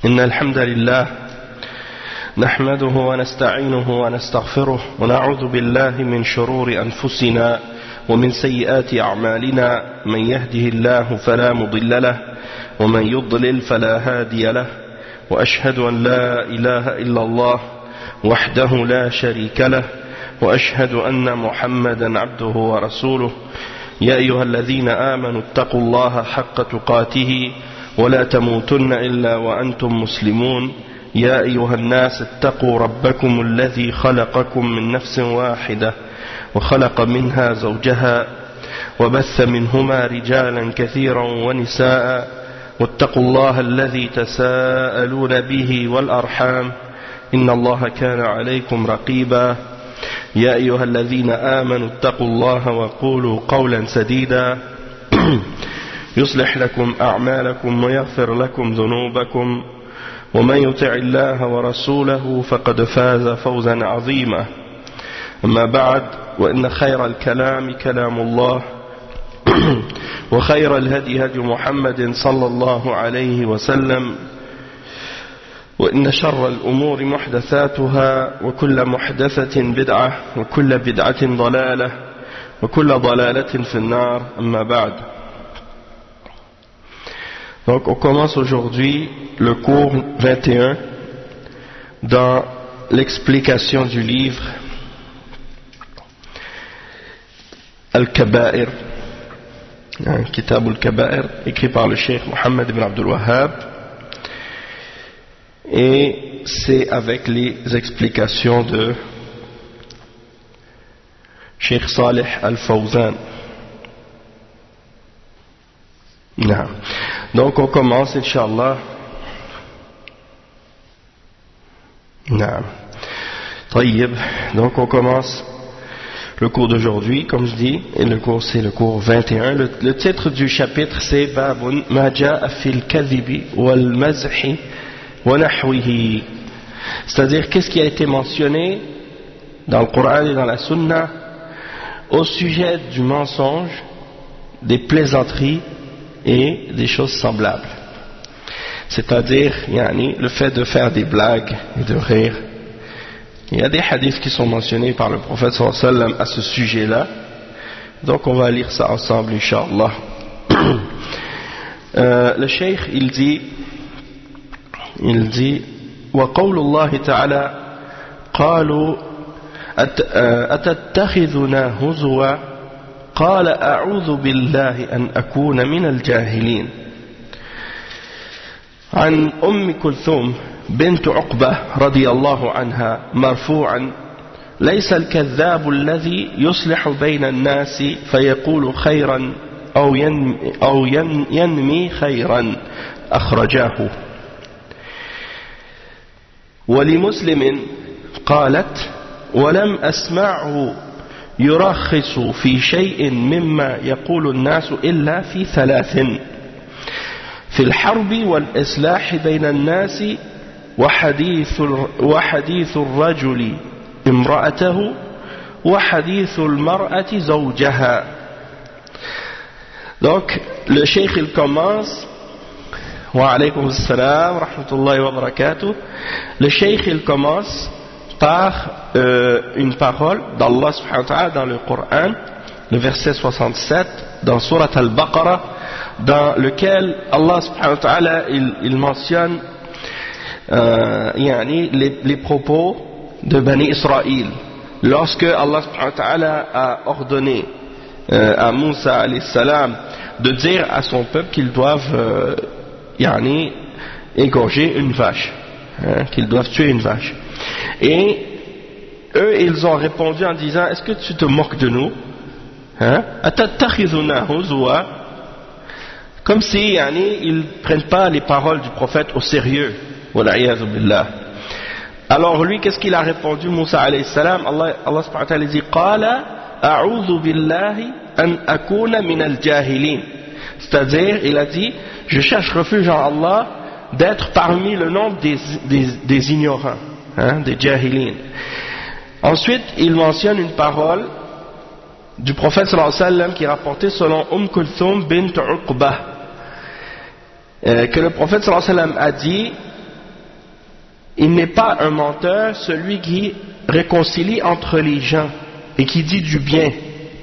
إن الحمد لله نحمده ونستعينه ونستغفره ونعوذ بالله من شرور أنفسنا ومن سيئات أعمالنا من يهده الله فلا مضل له ومن يضلل فلا هادي له وأشهد أن لا إله إلا الله وحده لا شريك له وأشهد أن محمدا عبده ورسوله يا أيها الذين آمنوا اتقوا الله حق تقاته ولا تموتن إلا وأنتم مسلمون يا أيها الناس اتقوا ربكم الذي خلقكم من نفس واحدة وخلق منها زوجها وبث منهما رجالا كثيرا ونساء واتقوا الله الذي تساءلون به والأرحام إن الله كان عليكم رقيبا يا أيها الذين آمنوا اتقوا الله وقولوا قولا سديدا يصلح لكم أعمالكم ويغفر لكم ذنوبكم ومن يطع الله ورسوله فقد فاز فوزا عظيما أما بعد وإن خير الكلام كلام الله وخير الهدي هدي محمد صلى الله عليه وسلم وإن شر الأمور محدثاتها وكل محدثة بدعة وكل بدعة ضلالة وكل ضلالة في النار أما بعد. Donc on commence aujourd'hui le cours 21 dans l'explication du livre Al-Kaba'ir, Kitab Al-Kaba'ir, écrit par le Cheikh Mohammed ibn Abdul Wahhab, et c'est avec les explications de Cheikh Salih Al-Fawzan. Donc on commence, Inch'Allah. طيب. Donc on commence le cours d'aujourd'hui, comme je dis, et le cours c'est le cours 21. Le titre du chapitre c'est Babun ma ja'a fil kadhibi wal mazhi wa nahwihi. C'est-à-dire qu'est-ce qui a été mentionné dans le Coran et dans la Sunna au sujet du mensonge, des plaisanteries et des choses semblables. C'est-à-dire, le fait de faire des blagues et de rire. Il y a des hadiths qui sont mentionnés par le prophète sallallahu alayhi wa sallam à ce sujet-là. Donc on va lire ça ensemble, Inch'Allah. Le cheikh, il dit وقول الله تعالى قالوا أتتخذنا هزوا قال أعوذ بالله أن أكون من الجاهلين. عن أم كلثوم بنت عقبة رضي الله عنها مرفوعا ليس الكذاب الذي يصلح بين الناس فيقول خيرا أو ينمي خيرا أخرجاه. ولمسلم قالت ولم أسمعه يرخص في شيء مما يقول الناس إلا في ثلاث: في الحرب والإصلاح بين الناس وحديث الرجل امرأته وحديث المرأة زوجها. Donc le cheikh il commence wa alaykum assalam wa rahmatullahi wa barakatuh. Le cheikh il commence par une parole d'Allah subhanahu wa ta'ala dans le Coran, le verset 67 dans Surat Al-Baqarah, dans lequel Allah subhanahu wa ta'ala il mentionne les propos de Bani Israël lorsque Allah subhanahu wa ta'ala a ordonné à Moussa alayhi salam de dire à son peuple qu'ils doivent égorger une vache, qu'ils doivent tuer une vache. Et eux, ils ont répondu en disant: est-ce que tu te moques de nous? Comme si ils ne prennent pas les paroles du prophète au sérieux. Alors lui, qu'est-ce qu'il a répondu, Moussa alayhi salam? Allah subhanahu wa ta'ala dit: Qala a'udhu billahi an akuna min al-jahilin. C'est-à-dire, il a dit: je cherche refuge en Allah d'être parmi le nombre des ignorants, des jahilin. Ensuite, il mentionne une parole du prophète sallallahu alayhi wa sallam qui est rapportée selon Kulthum bint Uqba, que le prophète sallallahu alayhi wa sallam a dit: il n'est pas un menteur celui qui réconcilie entre les gens et qui dit du bien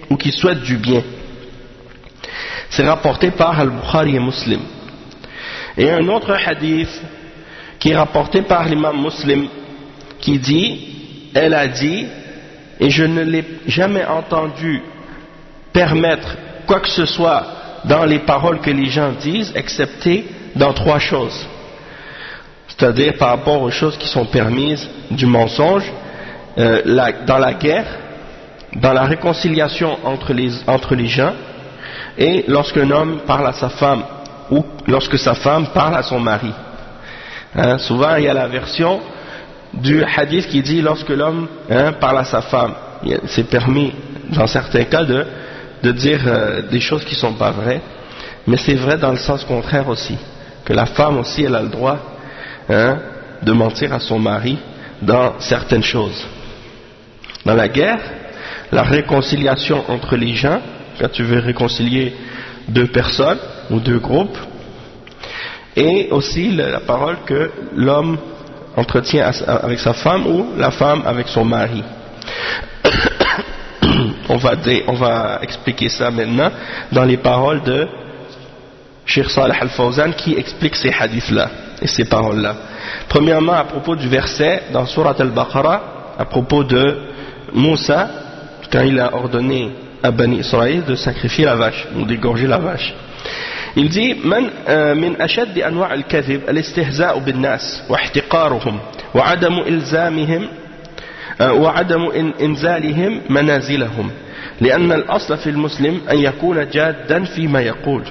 ou qui souhaite du bien. C'est rapporté par Al-Bukhari et Muslim. Et un autre hadith qui est rapporté par l'imam Muslim qui dit, elle a dit, et je ne l'ai jamais entendu permettre quoi que ce soit dans les paroles que les gens disent, excepté dans 3 choses. C'est-à-dire par rapport aux choses qui sont permises du mensonge, dans la guerre, dans la réconciliation entre les gens, et lorsqu'un homme parle à sa femme, ou lorsque sa femme parle à son mari. Souvent il y a la version du hadith qui dit lorsque l'homme parle à sa femme. C'est permis dans certains cas de dire des choses qui ne sont pas vraies, mais c'est vrai dans le sens contraire aussi, que la femme aussi elle a le droit de mentir à son mari dans certaines choses. Dans la guerre, la réconciliation entre les gens, quand tu veux réconcilier 2 personnes ou 2 groupes, et aussi la parole que l'homme entretient avec sa femme ou la femme avec son mari. On va expliquer ça maintenant dans les paroles de Cheikh Salih Al-Fawzan qui explique ces hadiths-là et ces paroles-là. Premièrement, à propos du verset dans Surat Al-Baqarah, à propos de Moussa, quand il a ordonné à Bani Israël de sacrifier la vache ou d'égorger la vache. Il dit من أشد أنواع الكذب الاستهزاء بالناس واحتقارهم وعدم إنزالهم منازلهم لأن الأصل في المسلم أن يكون جادا فيما يقول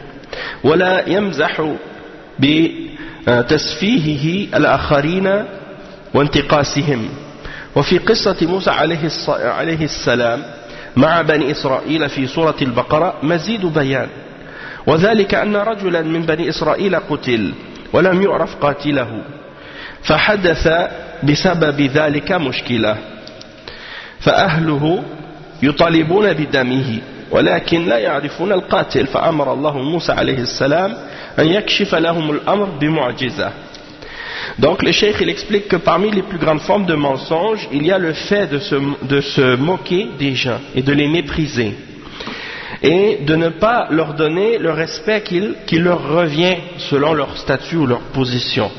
ولا يمزح بتسفيهه الآخرين وانتقاصهم. وفي قصة موسى عليه السلام مع بني إسرائيل في سورة البقرة مزيد بيان، وذلك أن رجلا من بني إسرائيل قتل ولم يعرف قاتله فحدث بسبب ذلك مشكلة فأهله يطالبون بدمه ولكن لا يعرفون القاتل فأمر الله موسى عليه السلام أن يكشف لهم الأمر بمعجزة. Donc le cheikh il explique que parmi les plus grandes formes de mensonge, il y a le fait de se moquer des gens et de les mépriser et de ne pas leur donner le respect qui leur revient selon leur statut ou leur position.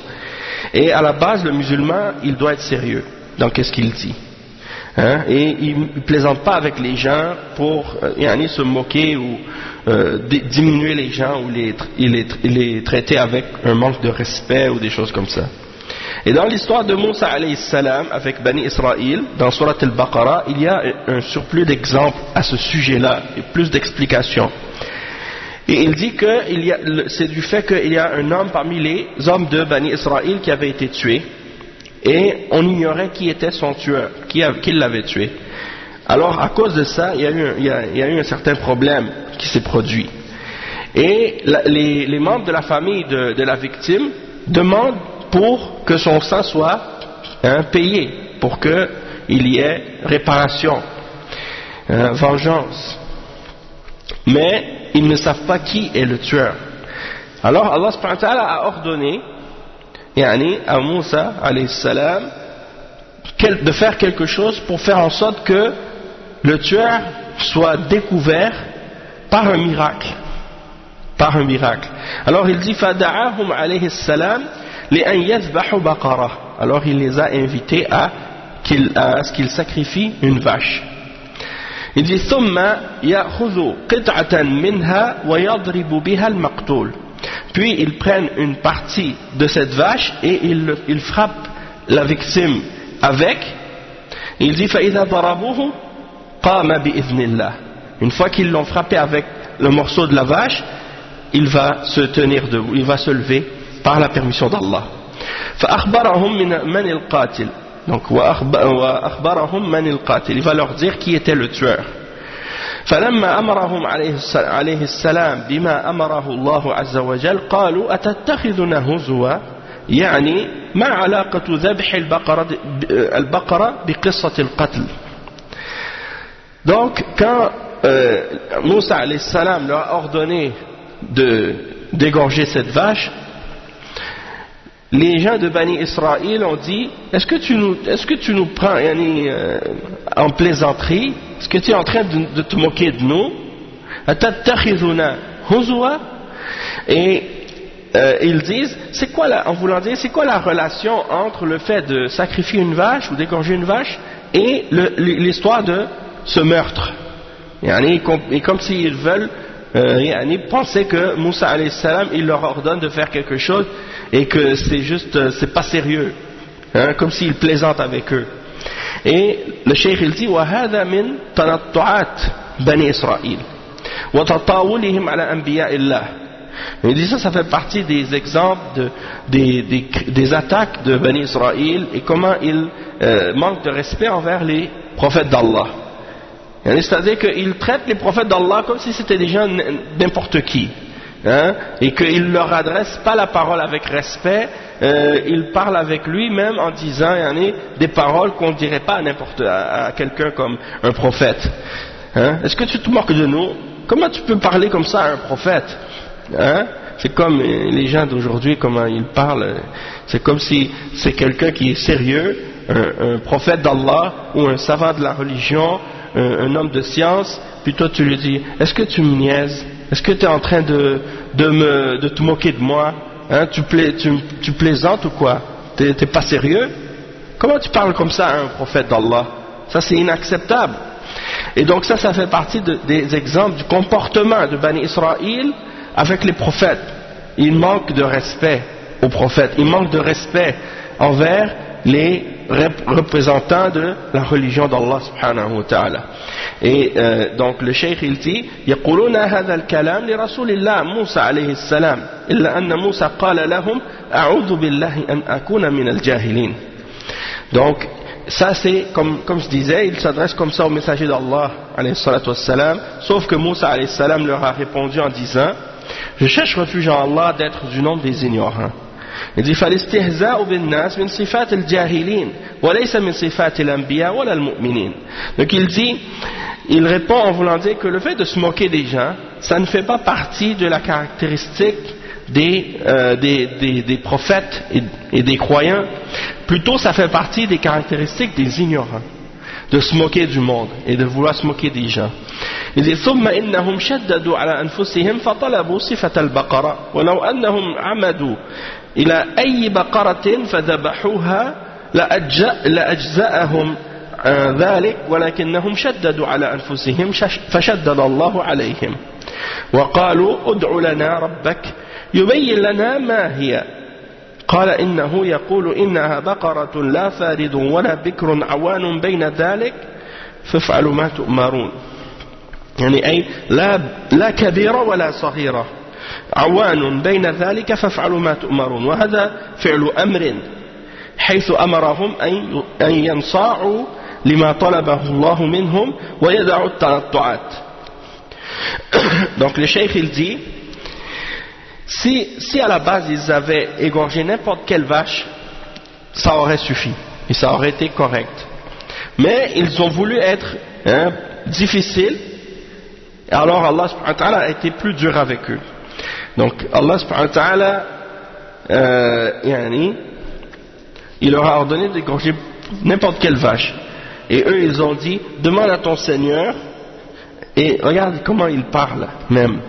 Et à la base, le musulman, il doit être sérieux dans ce qu'il dit. Et il ne plaisante pas avec les gens pour se moquer ou diminuer les gens ou les traiter avec un manque de respect ou des choses comme ça. Et dans l'histoire de Moussa alayhi salam avec Bani Israël, dans Surat Al-Baqarah, il y a un surplus d'exemples à ce sujet-là et plus d'explications. Et il dit que c'est du fait qu'il y a un homme parmi les hommes de Bani Israël qui avait été tué et on ignorait qui était son tueur, qui l'avait tué. Alors à cause de ça, il y a eu un certain problème qui s'est produit. Et les membres de la famille de la victime demandent pour que son sang soit payé, pour qu'il y ait réparation, vengeance. Mais ils ne savent pas qui est le tueur. Alors Allah subhanahu wa ta'ala a ordonné à Moussa alayhi salam de faire quelque chose pour faire en sorte que le tueur soit découvert par un miracle. Par un miracle. Alors il dit fada'ahum alayhi salam li'an yadhbahu baqara. Alors il les a invités à ce qu'ils sacrifient une vache. Il dit thumma ya'khudhu qit'atan minha wa yadribu biha al-maqtul. Puis ils prennent une partie de cette vache et ils frappent la victime avec. Il dit fa'idha darabuhu qama bi'idhnillah. Une fois qu'ils l'ont frappé avec le morceau de la vache, il va se tenir debout, il va se lever par la permission d'Allah. فأخبرهم من القاتل. Donc وأخبرهم من القاتل. Il va leur dire qui était le tueur. فلما أمرهم عليه السلام بما أمره الله عز وجل قالوا أتتخذنا هزوا يعني ما علاقة ذبح البقرة بقصة القتل. Donc quand Moussa alayhi salam leur a ordonné d'égorger cette vache, les gens de Bani Israël ont dit, est-ce que tu nous prends en plaisanterie, est-ce que tu es en train de te moquer de nous, et ils disent, en voulant dire, c'est quoi la relation entre le fait de sacrifier une vache ou d'égorger une vache et l'histoire de ce meurtre, et comme s'ils veulent penser que Moussa alayhi salam, il leur ordonne de faire quelque chose et que c'est pas sérieux, comme s'il plaisante avec eux. Et le cheikh il dit وَهَذَا مِنْ تَنَطُّعَاتِ بَنِي إِسْرَائِيل وَتَطَاوُلِهِمْ عَلَى أَنْبِيَاءِ اللَّهِ. Il dit ça fait partie des exemples des attaques de Bani Israël et comment ils manquent de respect envers les prophètes d'Allah. C'est-à-dire qu'ils traitent les prophètes d'Allah comme si c'était des gens n'importe qui, et qu'ils ne leur adressent pas la parole avec respect, ils parlent avec lui même en disant des paroles qu'on ne dirait pas à quelqu'un comme un prophète. Est-ce que tu te moques de nous? Comment tu peux parler comme ça à un prophète? C'est comme les gens d'aujourd'hui, comment ils parlent, c'est comme si c'est quelqu'un qui est sérieux, un prophète d'Allah ou un savant de la religion, un homme de science, puis toi tu lui dis, est-ce que tu me niaises? Est-ce que tu es en train de te moquer de moi? Tu plaisantes ou quoi? T'es pas sérieux? Comment tu parles comme ça à un prophète d'Allah? Ça c'est inacceptable. Et donc ça fait partie des exemples du comportement de Bani Israël avec les prophètes. Ils manquent de respect aux prophètes, ils manquent de respect envers les représentants de la religion d'Allah subhanahu wa ta'ala. Et donc le cheikh il dit يقولون هذا الكلام لرسول الله موسى عليه السلام إلا أن موسى قال لهم أعوذ بالله أن أكون من الجاهلين. Donc ça c'est comme je disais, il s'adresse comme ça au messager d'Allah alayhi salatu wassalam, sauf que Moussa alayhi salam leur a répondu en disant, je cherche refuge en Allah d'être du nombre des ignorants. Il dit فالاستهزاء بالناس من صفات الجاهلين وليس من صفات الأنبياء ولا المؤمنين. Donc il répond en voulant dire que le fait de se moquer des gens, ça ne fait pas partie de la caractéristique des prophètes et des croyants, plutôt ça fait partie des caractéristiques des ignorants, de se moquer du monde et de vouloir se moquer des gens. Il dit ثم إنهم شددوا على أنفسهم فطلبوا صفة البقرة ولو أنهم عمدوا إلى أي بقرة فذبحوها لأجزأهم ذلك ولكنهم شددوا على أنفسهم فشدد الله عليهم وقالوا ادع لنا ربك يبين لنا ما هي قال إنه يقول إنها بقرة لا فارض ولا بكر عوان بين ذلك فافعلوا ما تؤمرون. يعني أي لا كبيرة ولا صغيرة عوان بين ذلك فافعلوا ما تؤمرون. وهذا فعل أمر حيث أمرهم أن ينصاعوا لما طلبه الله منهم ويدعوا التنطعات. Donc le cheikh il dit, si à la base ils avaient égorgé n'importe quelle vache, ça aurait suffi et ça aurait été correct. Mais ils ont voulu être difficiles, et alors Allah subhanahu wa ta'ala a été plus dur avec eux. Donc Allah subhanahu wa ta'ala il leur a ordonné d'égorger n'importe quelle vache, et eux ils ont dit demande à ton Seigneur. Et regarde comment ils parlent même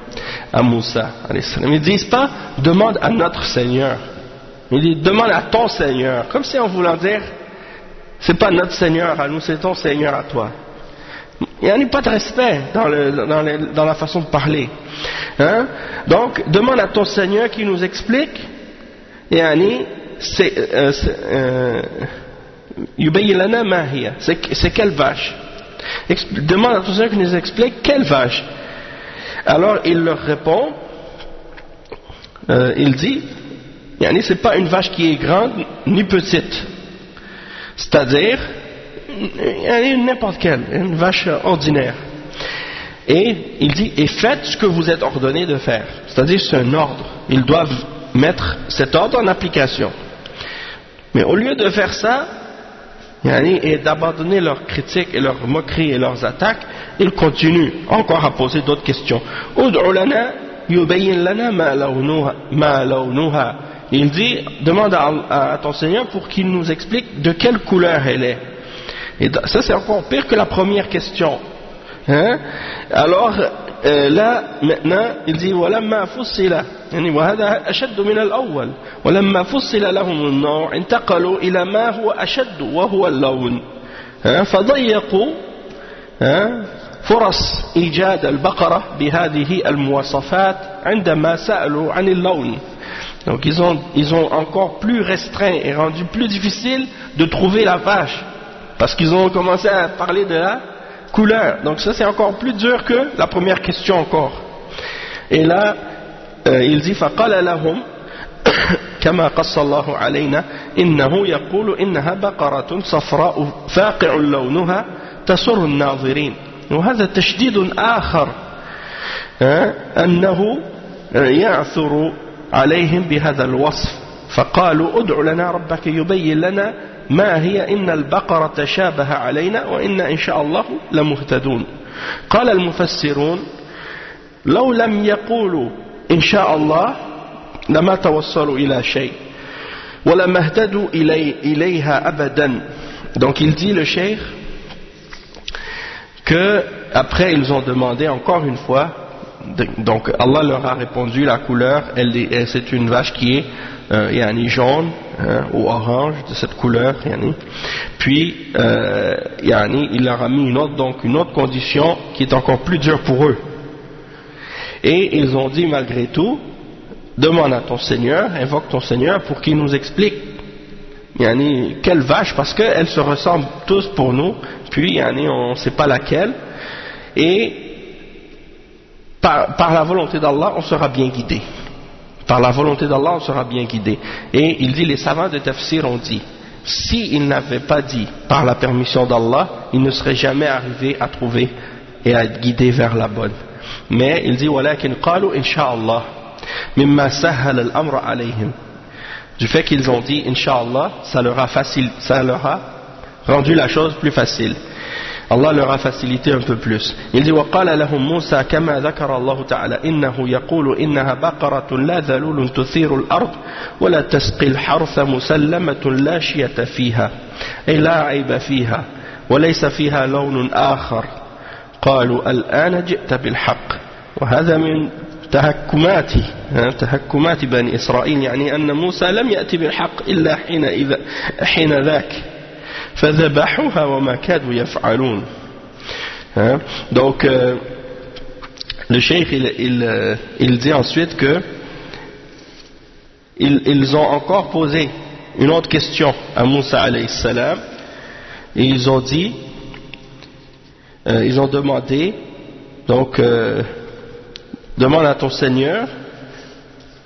à Moussa. Ils ne disent pas demande à notre Seigneur, ils disent demande à ton Seigneur, comme si en voulant dire c'est pas notre Seigneur à nous, c'est ton Seigneur à toi. Il n'y a pas de respect dans la façon de parler. Donc demande à ton Seigneur qui nous explique c'est quelle vache. Demande à ton Seigneur qui nous explique quelle vache. Alors il leur répond, il dit c'est pas une vache qui est grande ni petite, c'est-à-dire n'importe quelle, une vache ordinaire. Et il dit et faites ce que vous êtes ordonné de faire, c'est-à-dire c'est un ordre, ils doivent mettre cet ordre en application. Mais au lieu de faire ça et d'abandonner leurs critiques et leurs moqueries et leurs attaques, ils continuent encore à poser d'autres questions. Ud'u lana yubayyin lana ma lawnuha Il dit, demande à ton Seigneur pour qu'il nous explique de quelle couleur elle est. Et ça c'est encore pire que la première question. Hein? Alors là maintenant il dit ولما فصل يعني وهذا أشد من الأول ولما فصل لهم النوع انتقلوا إلى ما هو أشد وهو اللون فضيقوا فرص إيجاد البقرة بهذه المواصفات عندما سألوا عن اللون. Donc ils ont encore plus restreint et rendu plus difficile de trouver la vache parce qu'ils ont commencé à parler de la couleur. Donc ça c'est encore plus dur que la première question encore. Et là il dit فقال لهم كما قص الله علينا إنه يقول إنها بقرة صفراء فاقع لونها تسر الناظرين. وهذا تشديد آخر أنه يعثر عليهم بهذا الوصف. فقالوا ادع لنا ربك يبين لنا ما هي إن البقرة تشابه علينا وإنا إن شاء الله لمهتدون. قال المفسرون لو لم يقولوا إن شاء الله لما توصلوا إلى شيء ولما اهتدوا إليها أبدا. Donc il dit le cheikh que après ils ont demandé encore une fois, donc Allah leur a répondu la couleur, c'est une vache qui est jaune ou orange de cette couleur, puis il leur a mis une autre condition qui est encore plus dure pour eux. Et ils ont dit malgré tout, demande à ton Seigneur, invoque ton Seigneur pour qu'il nous explique quelle vache, parce qu'elles se ressemblent tous pour nous, puis on ne sait pas laquelle, et par la volonté d'Allah on sera bien guidé. Par la volonté d'Allah on sera bien guidé. Et il dit, les savants de Tafsir ont dit, s'ils n'avaient pas dit par la permission d'Allah, ils ne seraient jamais arrivés à trouver et à être guidés vers la bonne. Mais il dit ولكن قالوا إن شاء الله مما سهل الأمر عليهم. Du fait qu'ils ont dit Inch'Allah, ça leur a rendu la chose plus facile. Allah leur a facilité un peu plus. Il dit وقال لهم موسى كما ذكر الله تعالى إنه يقول إنها بقرة لا ذلول تثير الأرض ولا تسقي الحرث مسلمة لا شية فيها أي لا عيب فيها وليس فيها لون آخر. قالوا الآن جئت بالحق. وهذا من تهكمات بني إسرائيل، يعني أن موسى لم يأتي بالحق إلا حين ذاك فذبحوها وما كادوا يفعلون. Donc le cheikh il dit ensuite que ils ont encore posé une autre question à Moussa alayhi salam et ils ont dit, ils ont demandé, donc demande à ton Seigneur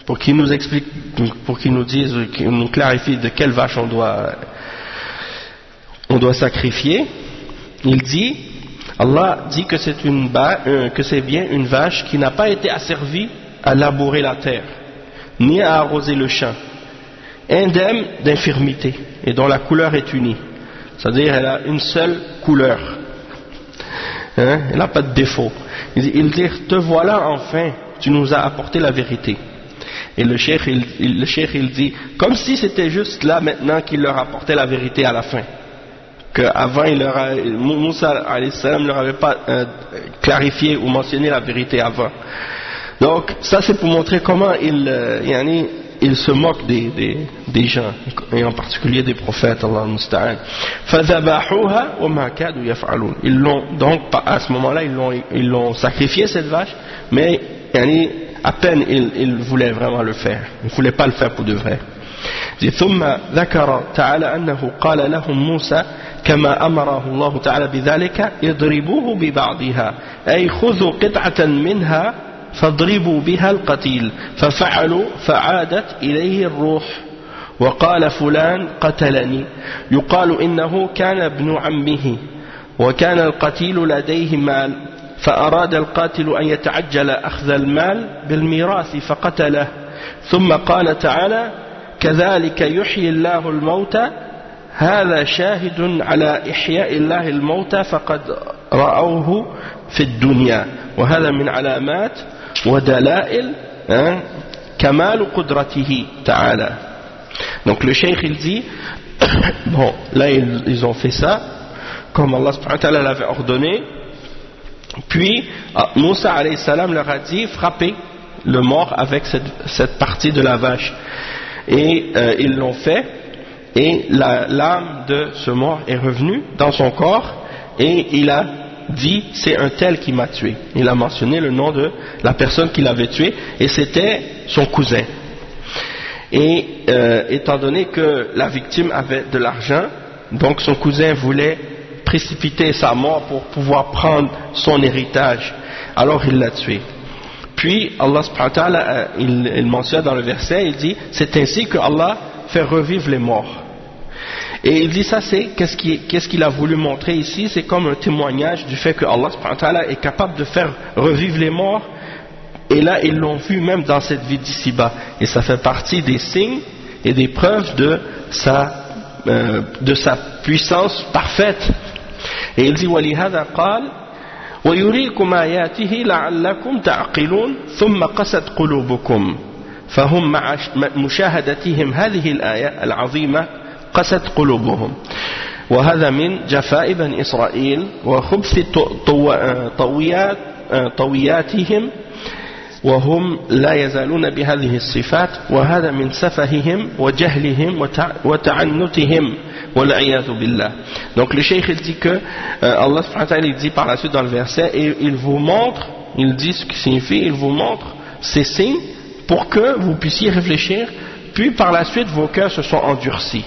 pour qu'il nous explique, pour qu'il nous dise, qu'il nous clarifie de quelle vache on doit sacrifier. Il dit, Allah dit que c'est bien une vache qui n'a pas été asservie à labourer la terre, ni à arroser le champ, indemne d'infirmité, et dont la couleur est unie. C'est-à-dire elle a une seule couleur. Elle n'a pas de défaut. Il dit, te voilà enfin, tu nous as apporté la vérité. Et le cheikh il dit, comme si c'était juste là maintenant qu'il leur apportait la vérité à la fin. Qu'avant Moussa alayhi salam ne leur avait pas clarifié ou mentionné la vérité avant. Donc ça c'est pour montrer comment il se moque des gens, et en particulier des prophètes. Allah musta'an. فَذَبَحُوهَا وَمَا كَادُوا يَفْعَلُونَ. Ils l'ont donc à ce moment-là ils l'ont sacrifié cette vache, mais à peine ils voulaient vraiment le faire, ils ne voulaient pas le faire pour de vrai. ثم ذكر تعالى أنه قال لهم موسى كما أمره الله تعالى بذلك اضربوه ببعضها أي خذوا قطعة منها فاضربوا بها القتيل ففعلوا فعادت إليه الروح وقال فلان قتلني. يقال إنه كان ابن عمه وكان القتيل لديه مال فأراد القاتل أن يتعجل أخذ المال بالميراث فقتله. ثم قال تعالى كذلك يحيي الله الموتى هذا شاهد على إحياء الله الموتى فقد رأوه في الدنيا وهذا من علامات ودلائل كمال قدرته تعالى. Donc le cheikh il dit bon, là ils ont fait ça comme Allah subhanahu wa ta'ala l'avait ordonné, puis Moussa alayhi salam leur a dit frappez le mort avec cette partie de la vache, et ils l'ont fait, et l'âme de ce mort est revenue dans son corps, et il a dit c'est un tel qui m'a tué. Il a mentionné le nom de la personne qui l'avait tué, et c'était son cousin. Et étant donné que la victime avait de l'argent, donc son cousin voulait précipiter sa mort pour pouvoir prendre son héritage, alors il l'a tué. Puis Allah subhanahu wa ta'ala il mentionne dans le verset, il dit c'est ainsi que Allah fait revivre les morts. Et il dit ça, c'est qu'est-ce qu'il a voulu montrer ici, c'est comme un témoignage du fait que Allah subhanahu wa ta'ala est capable de faire revivre les morts. Et là ils l'ont vu même dans cette vie d'ici-bas, et ça fait partie des signes et des preuves de sa puissance parfaite. Et il dit وَلِهَذَا قَالَ وَيُرِيكُمْ آيَاتِهِ لَعَلَّكُمْ تَعْقِلُونَ ثُمَّ قَسَتْ قُلُوبُكُمْ فهم مع مشاهدتهم هذه الآية العظيمة قست قلوبهم وهذا من جفاء بني إسرائيل وخبث طوياتهم وهم لا يزالون بهذه الصفات وهذا من سفههم وجهلهم وتعنتهم والعياذ بالله. Donc le cheikh il dit que Allah subhanahu wa ta'ala il dit par la suite dans le verset, et il vous montre, il dit ce qui signifie, il vous montre ces signes pour que vous puissiez réfléchir, puis par la suite vos cœurs se sont endurcis.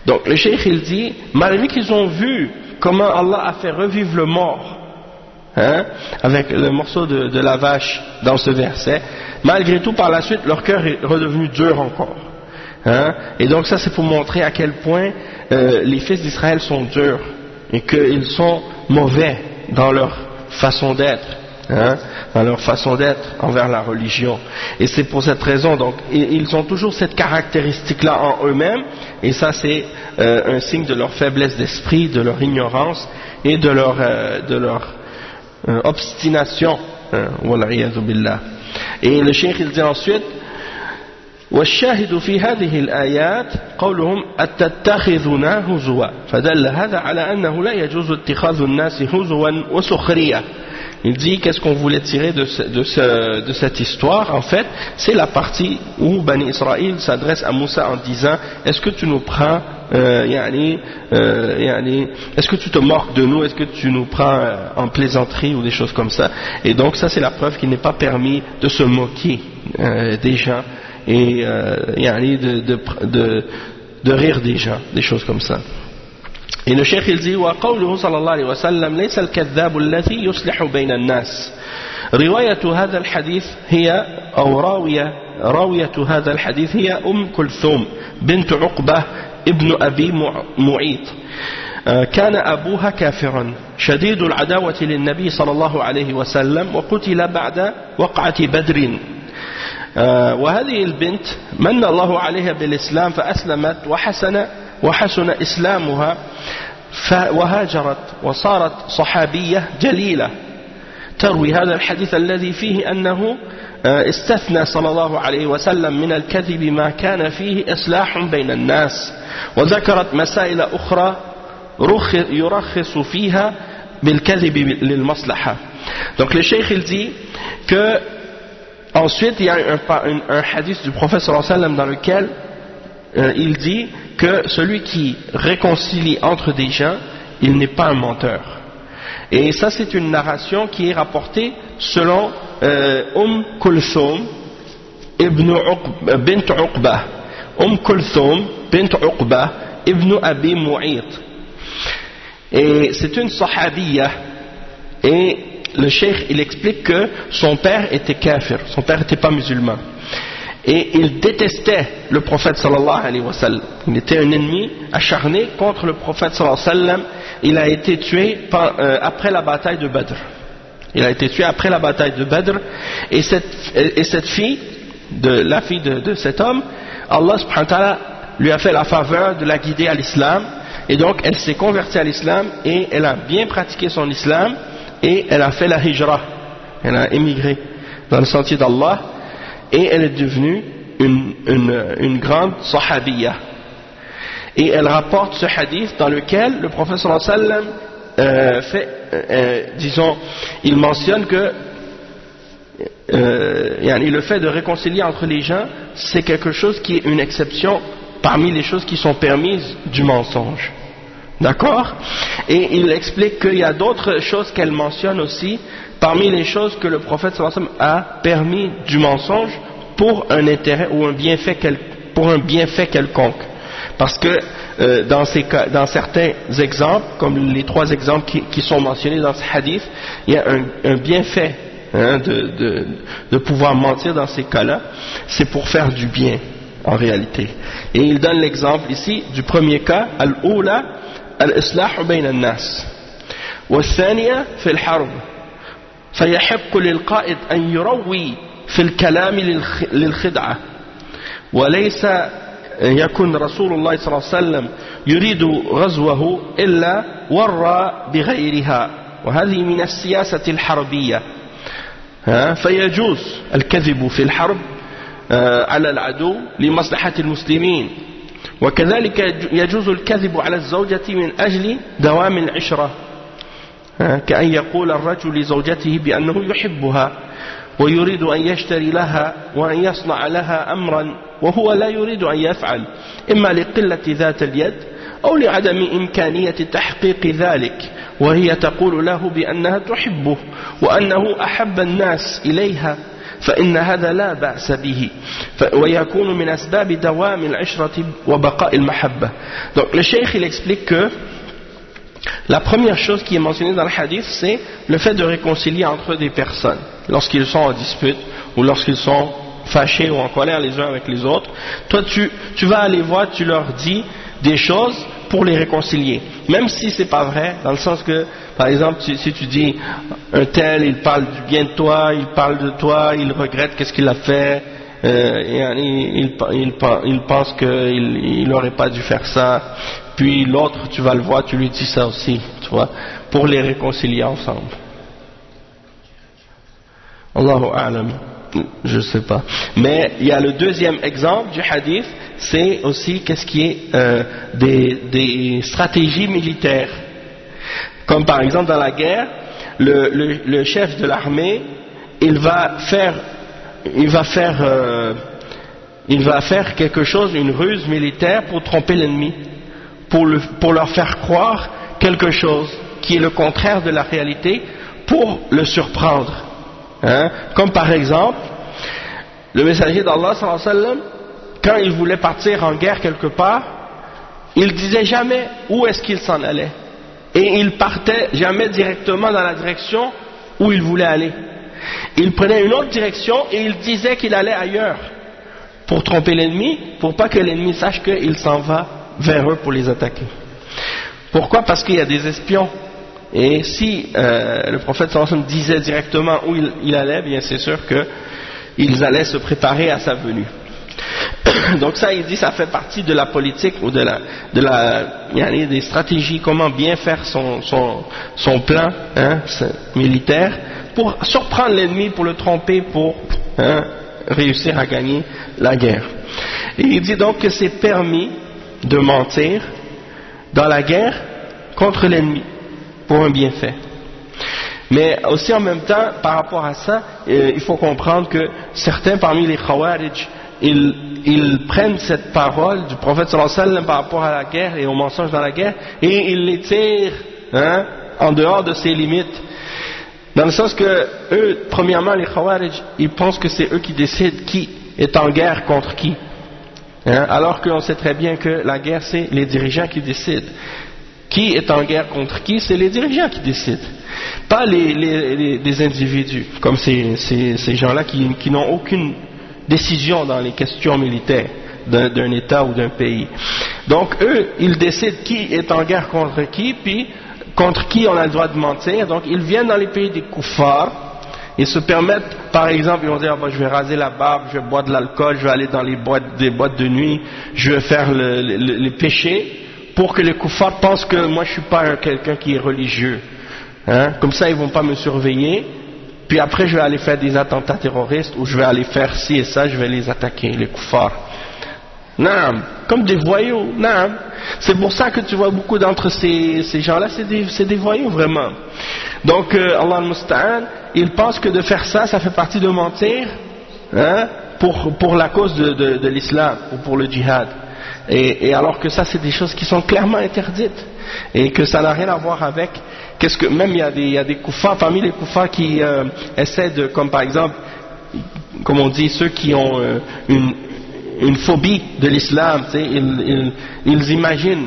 Donc le cheikh il dit, malgré qu'ils ont vu comment Allah a fait revivre le mort, avec le morceau de la vache dans ce verset, malgré tout par la suite leur cœur est redevenu dur encore, et donc ça c'est pour montrer à quel point les fils d'Israël sont durs et qu'ils sont mauvais dans leur façon d'être, dans leur façon d'être envers la religion. Et c'est pour cette raison, donc ils ont toujours cette caractéristique là en eux-mêmes, et ça c'est un signe de leur faiblesse d'esprit, de leur ignorance et de leur obstination, والعياذ بالله. Et le cheikh il dit ensuite والشاهد في هذه الآيات قولهم أتتخذنا هزوا فدل هذا على أنه لا يجوز اتخاذ الناس هزوا وسخرية. Il dit qu'est-ce qu'on voulait tirer de cette histoire. En fait c'est la partie où Bani Israël s'adresse à Moussa en disant est-ce que tu nous prends est-ce que tu te moques de nous, est-ce que tu nous prends en plaisanterie ou des choses comme ça. Et donc ça c'est la preuve qu'il n'est pas permis de se moquer des gens et de rire des gens, des choses comme ça. Et le cheikh il dit وقوله صلى الله عليه وسلم ليس الكذاب الذي يصلح بين الناس رواية هذا الحديث هي أو راوية هذا الحديث هي كلثوم بنت عقبة ابن أبي معيط. كان أبوها كافرا شديد العداوة للنبي صلى الله عليه وسلم وقتل بعد وقعة بدر. وهذه البنت من الله عليها بالإسلام فأسلمت وحسن إسلامها وهاجرت وصارت صحابية جليلة تروي هذا الحديث الذي فيه أنه استثنى صلى الله عليه وسلم من الكذب ما كان فيه إصلاح بين الناس وذكرت مسائل أخرى يرخص فيها بالكذب للمصلحة. Donc le cheikh il dit que ensuite il y a un hadith du prophète sallallahu alayhi wa sallam dans lequel il dit que celui qui réconcilie entre des gens, il n'est pas un menteur. Et ça c'est une narration qui est rapportée selon Kulthum bint Uqba. Kulthum bint Uqba ibn Abi Mu'ayt. Et c'est une sahabiyya, et le cheikh il explique que son père était kafir, son père n'était pas musulman. Et il détestait le prophète sallallahu alayhi wa sallam. Il était un ennemi acharné contre le prophète sallallahu alayhi wa sallam. Il a été tué après la bataille de Badr. Il a été tué après la bataille de Badr. Et cette fille, la fille de cet homme, Allah subhanahu wa ta'ala lui a fait la faveur de la guider à l'islam. Et donc elle s'est convertie à l'islam et elle a bien pratiqué son islam et elle a fait la hijra. Elle a émigré dans le sentier d'Allah. et elle est devenue une grande sahabiya. Et elle rapporte ce hadith dans lequel le prophète sallallahu alayhi wa sallam disons, il mentionne que le fait de réconcilier entre les gens, c'est quelque chose qui est une exception parmi les choses qui sont permises du mensonge. D'accord? Et il explique qu'il y a d'autres choses qu'elle mentionne aussi, parmi les choses que le prophète sallallahu alayhi wa sallam a permis du mensonge pour un intérêt ou un bienfait quelconque. Parce que dans certains exemples, comme les 3 exemples qui sont mentionnés dans ce hadith, il y a un bienfait de pouvoir mentir dans ces cas-là, c'est pour faire du bien en réalité. Et il donne l'exemple ici du premier cas, al-oula al-islahu bayna an-nas والثانية في الحرب فيحق للقائد أن يروي في الكلام للخدعة وليس يكون رسول الله صلى الله عليه وسلم يريد غزوه إلا ورى بغيرها وهذه من السياسة الحربية فيجوز الكذب في الحرب على العدو لمصلحة المسلمين وكذلك يجوز الكذب على الزوجة من أجل دوام العشرة كأن يقول الرجل لزوجته بأنه يحبها ويريد أن يشتري لها وأن يصنع لها أمرا وهو لا يريد أن يفعل إما لقلة ذات اليد أو لعدم إمكانية تحقيق ذلك وهي تقول له بأنها تحبه وأنه أحب الناس إليها فإن هذا لا بأس به ويكون من أسباب دوام العشرة وبقاء المحبة. Donc le cheikh il explique que la première chose qui est mentionnée dans le hadith, c'est le fait de réconcilier entre des personnes lorsqu'ils sont en dispute ou lorsqu'ils sont fâchés ou en colère les uns avec les autres. Toi tu vas aller voir, tu leur dis des choses pour les réconcilier, même si c'est pas vrai, dans le sens que par exemple si tu dis un tel il parle du bien de toi, il parle de toi, il regrette qu'est-ce qu'il a fait, il pense qu'il n'aurait pas dû faire ça, puis l'autre tu vas le voir, tu lui dis ça aussi, tu vois, pour les réconcilier ensemble. Allahu a'lam, je sais pas. Mais il y a le deuxième exemple du hadith, c'est aussi qu'est-ce qui est des stratégies militaires. Comme par exemple dans la guerre, le chef de l'armée, il va faire quelque chose, une ruse militaire pour tromper l'ennemi, pour leur faire croire quelque chose qui est le contraire de la réalité, pour le surprendre. Comme par exemple, le messager d'Allah sallallahu alayhi wa sallam, quand il voulait partir en guerre quelque part, il disait jamais où est-ce qu'il s'en allait. Et il partait jamais directement dans la direction où il voulait aller. Il prenait une autre direction et il disait qu'il allait ailleurs pour tromper l'ennemi, pour pas que l'ennemi sache qu'il s'en va vers eux pour les attaquer. Pourquoi? Parce qu'il y a des espions. Et si le prophète sallallahu alayhi wa sallam disait directement où il allait, bien c'est sûr qu'ils allaient se préparer à sa venue. Donc ça, il dit, ça fait partie de la politique ou des stratégies, comment bien faire son plan militaire pour surprendre l'ennemi, pour le tromper, pour réussir à gagner la guerre. Et il dit donc que c'est permis de mentir dans la guerre contre l'ennemi pour un bienfait. Mais aussi en même temps, par rapport à ça, il faut comprendre que certains parmi les Khawarij, ils prennent cette parole du prophète sallallahu alayhi wa sallam par rapport à la guerre et aux mensonges dans la guerre et ils les tirent en dehors de ses limites. Dans le sens que eux, premièrement, les Khawarij, ils pensent que c'est eux qui décident qui est en guerre contre qui. Alors qu'on sait très bien que la guerre, c'est les dirigeants qui décident. Qui est en guerre contre qui? C'est les dirigeants qui décident. Pas les individus, comme ces gens-là qui n'ont aucune décision dans les questions militaires d'un État ou d'un pays. Donc eux, ils décident qui est en guerre contre qui, puis contre qui on a le droit de mentir. Donc ils viennent dans les pays des kuffars, ils se permettent, par exemple, ils vont dire je vais raser la barbe, je vais boire de l'alcool, je vais aller dans des boîtes de nuit, je vais faire les péchés, pour que les kuffars pensent que moi je suis pas quelqu'un qui est religieux. Comme ça ils vont pas me surveiller puis après je vais aller faire des attentats terroristes, ou je vais aller faire ci et ça, je vais les attaquer, les kuffars. Naam, comme des voyous, naam. C'est pour ça que tu vois beaucoup d'entre ces gens-là, c'est des voyous vraiment. Donc Allah al-Musta'an, il pense que de faire ça, ça fait partie de mentir, hein, pour la cause de l'islam, ou pour le djihad. Et alors que ça, c'est des choses qui sont clairement interdites, et que ça n'a rien à voir avec, même il y a des kuffars, parmi les kuffars qui essaient de, comme par exemple, comme on dit, ceux qui ont une phobie de l'islam, ils imaginent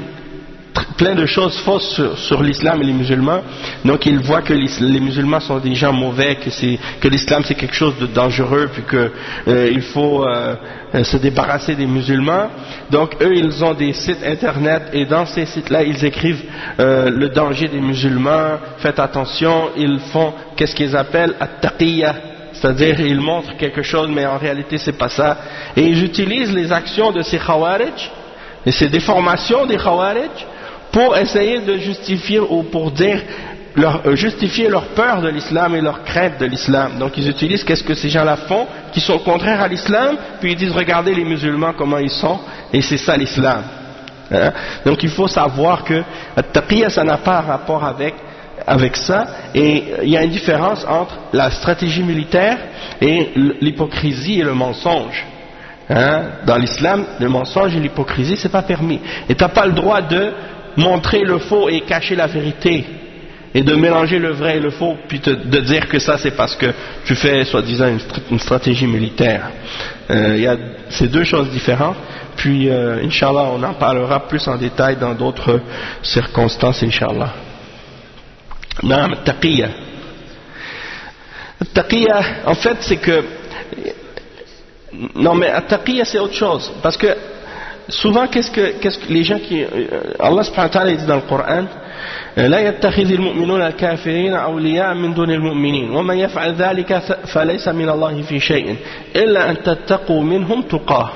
plein de choses fausses sur l'islam et les musulmans, donc ils voient que les musulmans sont des gens mauvais, que l'islam c'est quelque chose de dangereux, puis qu'il faut se débarrasser des musulmans. Donc eux ils ont des sites internet, et dans ces sites là ils écrivent le danger des musulmans, faites attention, ils font qu'est-ce qu'ils appellent at-taqiyya, c'est-à-dire ils montrent quelque chose mais en réalité c'est pas ça, et ils utilisent les actions de ces khawarij et ces déformations des khawarij pour essayer de justifier, ou pour dire justifier leur peur de l'islam et leur crainte de l'islam. Donc ils utilisent qu'est-ce que ces gens-là font qui sont contraires à l'islam, puis ils disent regardez les musulmans comment ils sont, et c'est ça l'islam, hein? Donc il faut savoir que at-taqiyya ça n'a pas rapport avec ça, et il y a une différence entre la stratégie militaire et l'hypocrisie et le mensonge, hein? Dans l'islam, le mensonge et l'hypocrisie c'est pas permis, et tu n'as pas le droit de montrer le faux et cacher la vérité, et de mélanger le vrai et le faux, puis de dire que ça c'est parce que tu fais soi-disant une stratégie militaire. C'est deux choses différentes, puis Inch'Allah on en parlera plus en détail dans d'autres circonstances, Inch'Allah. Non, taqiyya. Taqiyya, en fait c'est que, non mais taqiyya c'est autre chose, parce que souvent qu'est-ce que les gens qui, Allah subhanahu wa ta'ala dit dans le Coran, لا يتخذ المؤمنون الكافرين أولياء من دون المؤمنين ومن يفعل ذلك فليس من الله في شيء إلا أن تتقوا منهم تقاه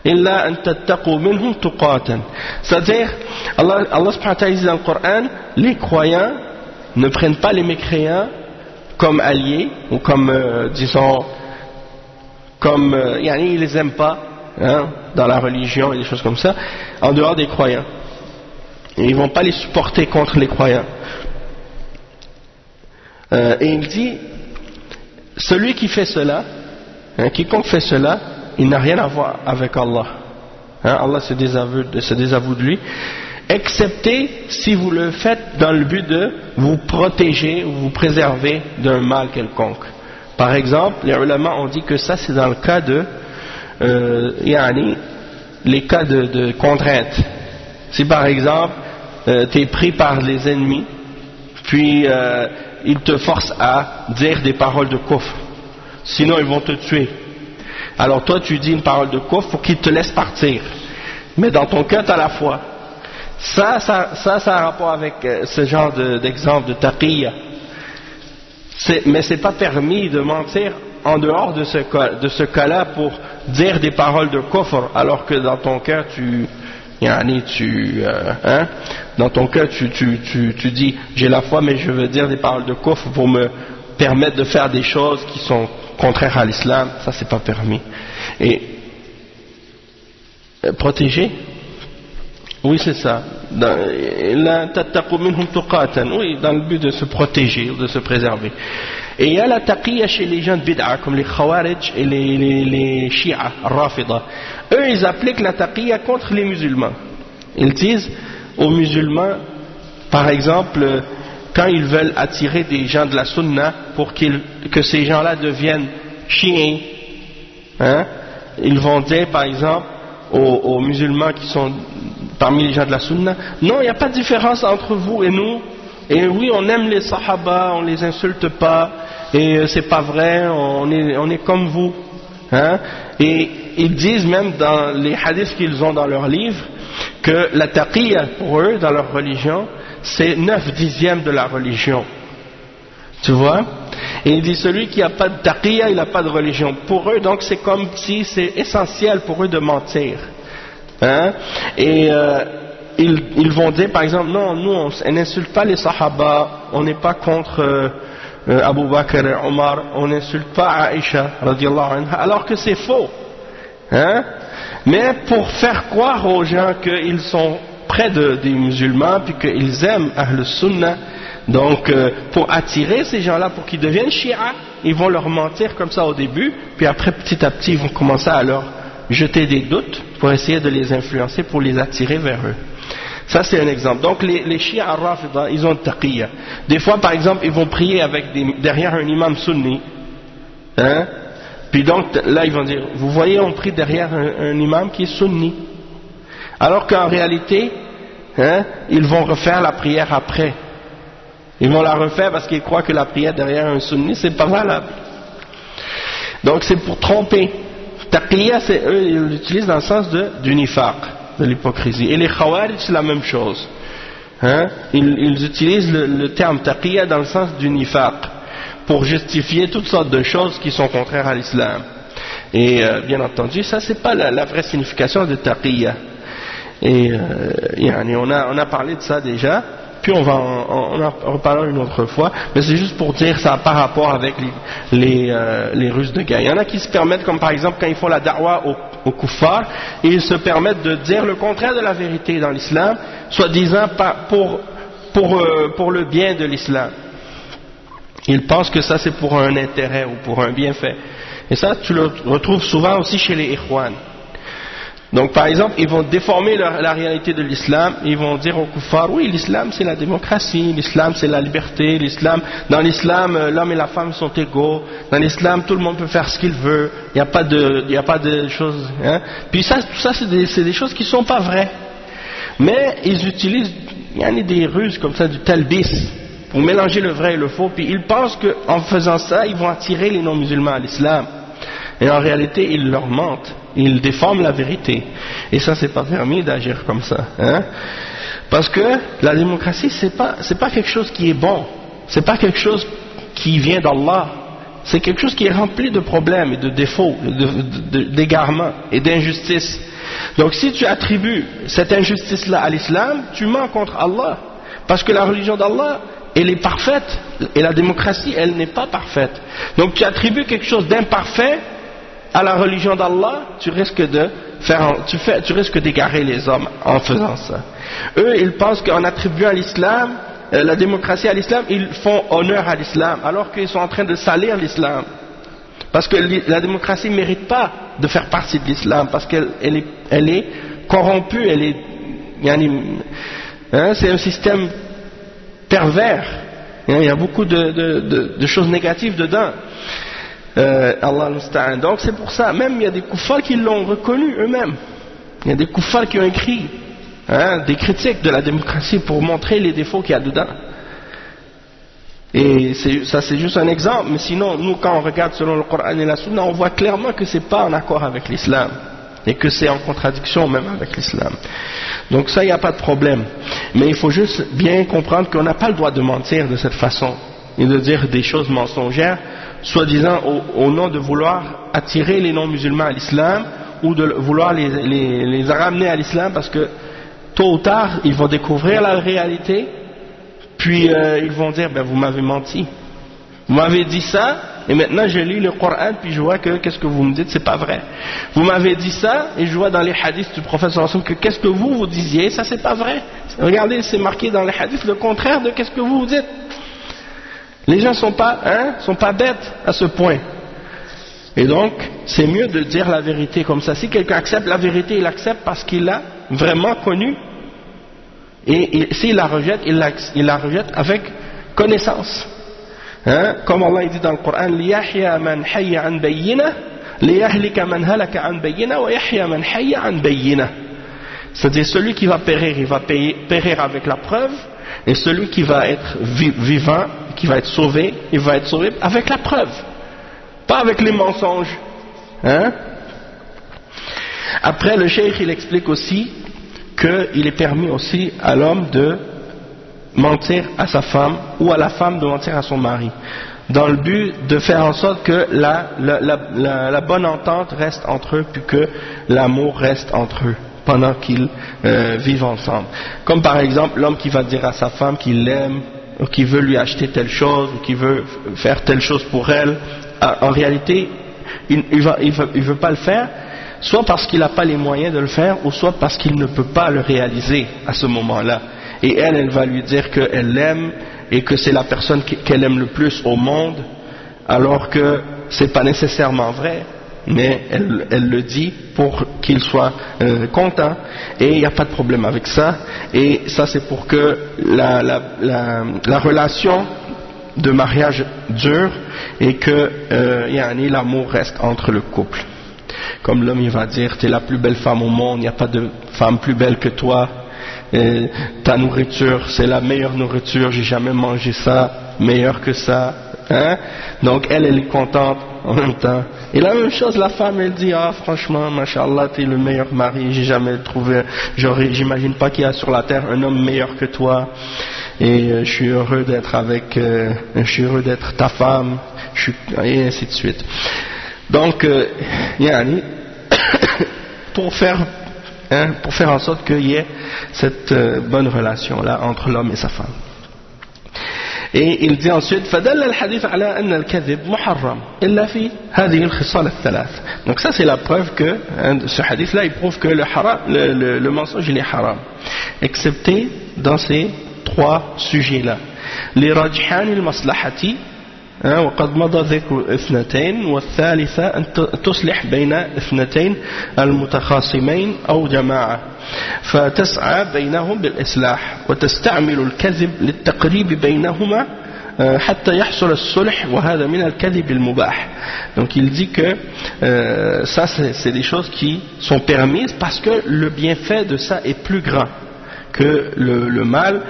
إلا أن تتقوا منهم تقاة. C'est-à-dire Allah subhanahu wa ta'ala dit dans le Coran, les croyants ne prennent pas les mécréants comme alliés, ou comme disons comme ils les aiment pas, hein, dans la religion et des choses comme ça, en dehors des croyants. Et ils ne vont pas les supporter contre les croyants. Et il dit, celui qui fait cela, hein, quiconque fait cela, il n'a rien à voir avec Allah. Hein, Allah se désavoue de lui, excepté si vous le faites dans le but de vous protéger ou vous préserver d'un mal quelconque. Par exemple, les ulama ont dit que ça c'est dans le cas de les cas de contrainte. Si par exemple tu es pris par les ennemis, puis ils te forcent à dire des paroles de kufr, sinon ils vont te tuer, alors toi tu dis une parole de kufr pour qu'ils te laissent partir, mais dans ton cœur tu as la foi. Ça a un rapport avec ce genre d'exemple de taqiyya, mais c'est pas permis de mentir en dehors de ce cas-là pour dire des paroles de kufr, alors que dans ton cœur dans ton cœur tu dis j'ai la foi mais je veux dire des paroles de kufr pour me permettre de faire des choses qui sont contraires à l'islam, ça c'est pas permis. Et protéger, oui c'est ça, oui, dans le but de se protéger, de se préserver. Et il y a la taqiyya chez les gens de bid'a comme les khawarij et les shi'a, rafida. Eux ils appliquent la taqiyya contre les musulmans. Ils disent aux musulmans, par exemple, quand ils veulent attirer des gens de la sunna pour que ces gens-là deviennent chiites, hein, ils vont dire par exemple aux musulmans qui sont parmi les gens de la sunna, non, il n'y a pas de différence entre vous et nous, et oui on aime les sahaba, on les insulte pas, et c'est pas vrai, on est comme vous, hein. Et ils disent même dans les hadiths qu'ils ont dans leurs livres que la taqiyya pour eux dans leur religion c'est 9/10 de la religion, tu vois. Et il dit celui qui n'a pas de taqiyya il n'a pas de religion. Pour eux donc c'est comme si c'est essentiel pour eux de mentir, hein. Et ils vont dire par exemple non, nous on n'insulte pas les sahaba, on n'est pas contre Abu Bakr et Omar, on n'insulte pas Aïcha radiallahu anha, alors que c'est faux. Hein? Mais pour faire croire aux gens qu'ils sont près des musulmans, puis qu'ils aiment Ahl Sunnah, donc pour attirer ces gens-là, pour qu'ils deviennent Shia, ils vont leur mentir comme ça au début, puis après petit à petit ils vont commencer à leur jeter des doutes pour essayer de les influencer, pour les attirer vers eux. Ça c'est un exemple. Donc les Shia al-Rafida, ils ont taqiyya. Des fois par exemple ils vont prier derrière un imam sunni, hein? Puis donc là ils vont dire, vous voyez on prie derrière un imam qui est sunni, alors qu'en réalité, hein, ils vont refaire la prière après. Ils vont la refaire parce qu'ils croient que la prière derrière un sunni c'est pas valable. Donc c'est pour tromper. Taqiyya, eux ils l'utilisent dans le sens du nifaq, de l'hypocrisie. Et les Khawarij c'est la même chose. Hein? Ils utilisent le terme taqiyya dans le sens du nifaq, pour justifier toutes sortes de choses qui sont contraires à l'islam. Et bien entendu, ça c'est pas la vraie signification de taqiyya. Et on a parlé de ça déjà, puis on en reparlera une autre fois, mais c'est juste pour dire ça par rapport avec les Russes de guerre. Il y en a qui se permettent, comme par exemple quand ils font la da'wa aux kuffars, et ils se permettent de dire le contraire de la vérité dans l'islam, soi-disant pour le bien de l'islam. Ils pensent que ça c'est pour un intérêt ou pour un bienfait. Et ça tu le retrouves souvent aussi chez les Ikhwan. Donc par exemple, ils vont déformer la réalité de l'islam, ils vont dire aux kuffars, oui l'islam c'est la démocratie, l'islam c'est la liberté, dans l'islam l'homme et la femme sont égaux, dans l'islam tout le monde peut faire ce qu'il veut, il n'y a pas de choses, hein. Puis tout ça c'est des choses qui ne sont pas vraies. Mais ils utilisent des ruses comme ça, du talbis, pour mélanger le vrai et le faux, puis ils pensent qu'en faisant ça, ils vont attirer les non-musulmans à l'islam. Et en réalité, ils leur mentent, ils déforment la vérité. Et ça, c'est pas permis d'agir comme ça. Hein? Parce que la démocratie, c'est pas quelque chose qui est bon, c'est pas quelque chose qui vient d'Allah, c'est quelque chose qui est rempli de problèmes et de défauts, d'égarements et d'injustices. Donc si tu attribues cette injustice-là à l'islam, tu mens contre Allah. Parce que la religion d'Allah, elle est parfaite, et la démocratie, elle n'est pas parfaite. Donc tu attribues quelque chose d'imparfait à la religion d'Allah, tu risques d'égarer les hommes en faisant ça. Eux, ils pensent qu'en attribuant à l'islam, la démocratie à l'islam, ils font honneur à l'islam, alors qu'ils sont en train de salir l'islam. Parce que la démocratie ne mérite pas de faire partie de l'islam, parce qu'elle est corrompue, c'est un système pervers, il y a beaucoup de choses négatives dedans. Allah musta'an. Donc c'est pour ça, même il y a des kuffars qui l'ont reconnu eux-mêmes. Il y a des kuffars qui ont écrit des critiques de la démocratie pour montrer les défauts qu'il y a dedans. Et ça c'est juste un exemple, mais sinon nous quand on regarde selon le Coran et la Sunna, on voit clairement que c'est pas en accord avec l'islam et que c'est en contradiction même avec l'islam. Donc ça il n'y a pas de problème, mais il faut juste bien comprendre qu'on n'a pas le droit de mentir de cette façon et de dire des choses mensongères, soi-disant au nom de vouloir attirer les non-musulmans à l'islam ou de vouloir les ramener à l'islam, parce que tôt ou tard ils vont découvrir la réalité, puis ils vont dire vous m'avez menti, vous m'avez dit ça et maintenant je lis le Coran puis je vois que qu'est-ce que vous me dites c'est pas vrai, vous m'avez dit ça et je vois dans les hadiths du prophète sallallahu alayhi wa sallam que qu'est-ce que vous disiez, ça c'est pas vrai, regardez c'est marqué dans les hadiths le contraire de qu'est-ce que vous dites. Les gens sont pas bêtes à ce point. Et donc, c'est mieux de dire la vérité comme ça. Si quelqu'un accepte la vérité, il l'accepte parce qu'il l'a vraiment connue. Et s'il la rejette, il la rejette avec connaissance. Comme Allah dit dans le Coran, لِيَحْيَا مَنْ حَيَّ عَنْ بَيِّنَةٍ لِيَهْلِكَ مَنْ هَلَكَ عَنْ بَيِّنَةٍ وَيَحْيَا مَنْ حَيَّ عَنْ بَيِّنَةٍ. C'est-à-dire celui qui va périr, il va périr avec la preuve, et celui qui va être vivant, qui va être sauvé, il va être sauvé avec la preuve, pas avec les mensonges. Après, le cheikh il explique aussi qu'il est permis aussi à l'homme de mentir à sa femme ou à la femme de mentir à son mari, dans le but de faire en sorte que la bonne entente reste entre eux, puis que l'amour reste entre eux pendant qu'ils vivent ensemble. Comme par exemple l'homme qui va dire à sa femme qu'il l'aime ou qui veut lui acheter telle chose, ou qui veut faire telle chose pour elle, en réalité, il veut pas le faire, soit parce qu'il n'a pas les moyens de le faire, ou soit parce qu'il ne peut pas le réaliser à ce moment-là. Et elle va lui dire qu'elle l'aime, et que c'est la personne qu'elle aime le plus au monde, alors que c'est pas nécessairement vrai, mais elle le dit pour qu'il soit content, et il n'y a pas de problème avec ça. Et ça, c'est pour que la relation de mariage dure et que l'amour reste entre le couple. Comme l'homme il va dire, t'es la plus belle femme au monde, il n'y a pas de femme plus belle que toi, ta nourriture c'est la meilleure nourriture, j'ai jamais mangé ça, meilleur que ça, hein? Donc elle est contente en même temps. Et la même chose, la femme elle dit, ah franchement, mashallah, t'es le meilleur mari, j'ai jamais trouvé, j'imagine pas qu'il y a sur la terre un homme meilleur que toi, et je suis heureux d'être je suis heureux d'être ta femme, et ainsi de suite. Donc, pour faire en sorte qu'il y ait cette bonne relation-là entre l'homme et sa femme. Et il dit ensuite, فدل الحديث على أن الكذب محرم إلا في هذه الخصال الثلاث. Donc ça c'est la preuve que ce hadith-là il prouve que le mensonge il est haram, excepté dans ces trois sujets-là. لرجحان المصلحة وقد مضى ذكر اثنتين والثالثة أن تصلح بين اثنتين المتخاصمين أو جماعة فتسعى بينهم بالإصلاح وتستعمل الكذب للتقريب بينهما حتى يحصل الصلح وهذا من الكذب المباح. Donc il dit que ça c'est des choses qui sont permises parce que le bienfait de ça est plus grand que le mal.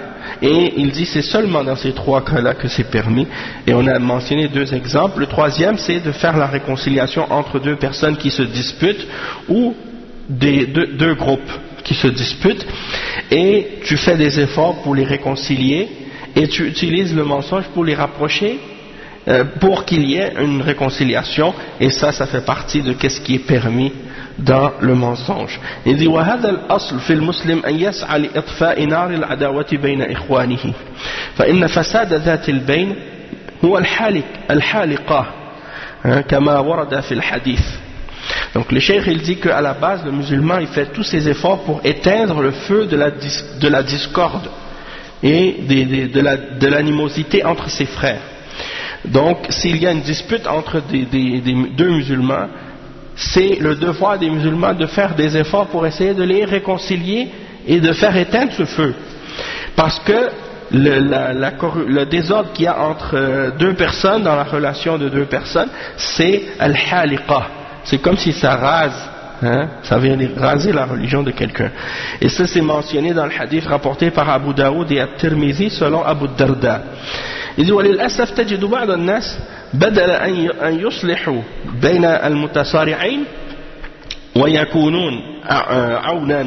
Et il dit c'est seulement dans ces trois cas-là que c'est permis. Et on a mentionné deux exemples. Le troisième, c'est de faire la réconciliation entre deux personnes qui se disputent ou deux groupes qui se disputent. Et tu fais des efforts pour les réconcilier et tu utilises le mensonge pour les rapprocher pour qu'il y ait une réconciliation. Et ça fait partie de ce qui est permis dans le mensonge. Il dit وهذا الأصل في المسلم أن يسعى لإطفاء نار العداوة بين إخوانه فإن فساد ذات البين هو الحالقة كما ورد في الحديث. Donc le cheikh il dit qu'à la base le musulman il fait tous ses efforts pour éteindre le feu de la discorde et de l'animosité entre ses frères. Donc s'il y a une dispute entre deux musulmans, c'est le devoir des musulmans de faire des efforts pour essayer de les réconcilier et de faire éteindre ce feu. Parce que le désordre qu'il y a entre deux personnes, dans la relation de deux personnes, c'est al-haliqa. C'est comme si ça rase, ça vient raser la religion de quelqu'un. Et ça c'est mentionné dans le hadith rapporté par Abu Daoud et At-Tirmizi selon Abu Darda. Il dit وللأسف تجد بعض الناس بدل أن يصلحوا بين المتصارعين ويكونون عونا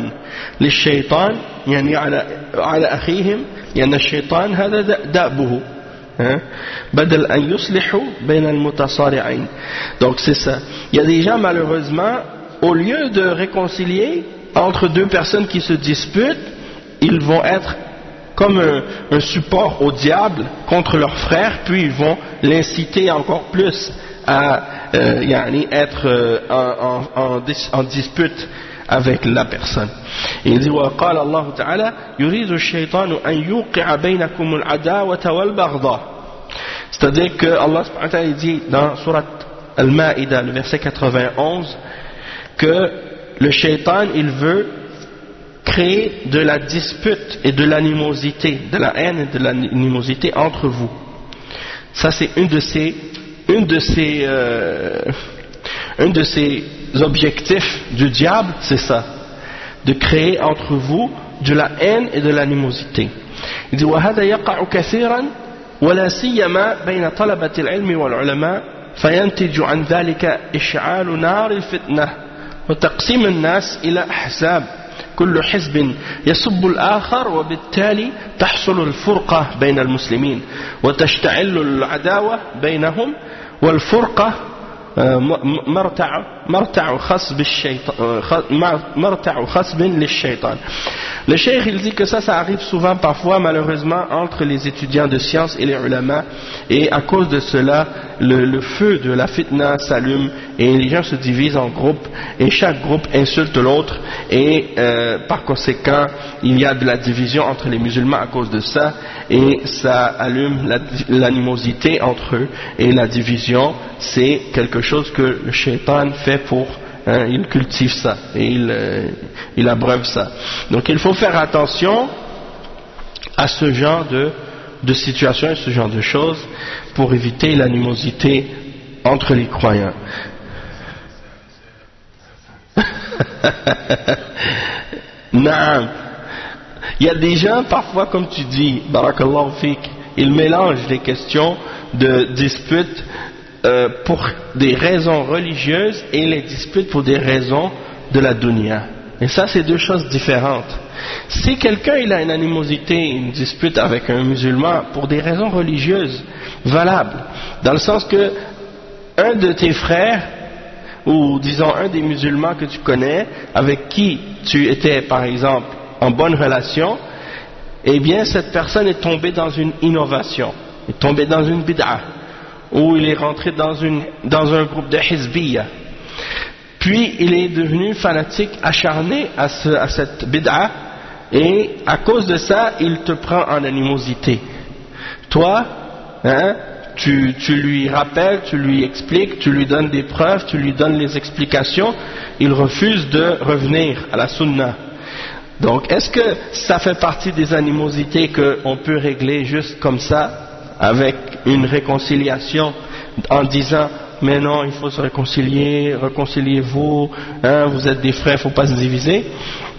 للشيطان يعني على أخيهم لأن الشيطان هذا دأبه بدل أن يصلحوا بين المتصارعين. Donc c'est ça. Il y a des gens malheureusement au lieu de réconcilier entre deux personnes qui se disputent, ils vont être comme un support au diable contre leur frère, puis ils vont l'inciter encore plus à être en dispute avec la personne. Il dit وقال الله تعالى يريد الشيطان أن يوقع بينكم العداوة والبغضاء. C'est-à-dire que Allah subhanahu wa ta'ala dit dans Surat Al-Ma'ida, le verset 91, que le shaitan il veut créer de la dispute et de l'animosité, de la haine et de l'animosité entre vous. Ça c'est un de ses objectifs du diable, c'est ça, de créer entre vous de la haine et de l'animosité. Il dit وهذا يقع كثيرا ولا سيما بين طلبة العلم والعلماء فينتج عن ذلك إشعال نار الفتنة وتقسيم الناس إلى أحزاب كل حزب يسب الآخر وبالتالي تحصل الفرقة بين المسلمين وتشتعل العداوة بينهم والفرقة مرتع مرتع خصب للشيطان. Le cheikh il dit que ça arrive souvent parfois malheureusement entre les étudiants de sciences et les ulama, et à cause de cela le feu de la fitna s'allume et les gens se divisent en groupes et chaque groupe insulte l'autre, et par conséquent il y a de la division entre les musulmans à cause de ça, et ça allume l'animosité entre eux, et la division c'est quelque chose que le shaitan fait pour il cultive ça et il abreuve ça. Donc il faut faire attention à ce genre de situation et ce genre de choses pour éviter l'animosité entre les croyants. Naam. Il y a des gens parfois, comme tu dis, barakallahu fik, ils mélangent les questions de disputes pour des raisons religieuses et les disputes pour des raisons de la dunya. Et ça c'est deux choses différentes. Si quelqu'un il a une animosité, une dispute avec un musulman pour des raisons religieuses valables, dans le sens que un de tes frères, ou disons un des musulmans que tu connais, avec qui tu étais par exemple en bonne relation, eh bien cette personne est tombée dans une innovation, est tombée dans une bid'ah, où il est rentré dans un groupe de hizbiyya, puis il est devenu fanatique, acharné à cette bid'ah, et à cause de ça il te prend en animosité. Toi, tu lui rappelles, tu lui expliques, tu lui donnes des preuves, tu lui donnes les explications, il refuse de revenir à la sunna. Donc est-ce que ça fait partie des animosités qu'on peut régler juste comme ça, avec une réconciliation, en disant mais non, il faut se réconcilier, réconciliez-vous, vous êtes des frères, il ne faut pas se diviser,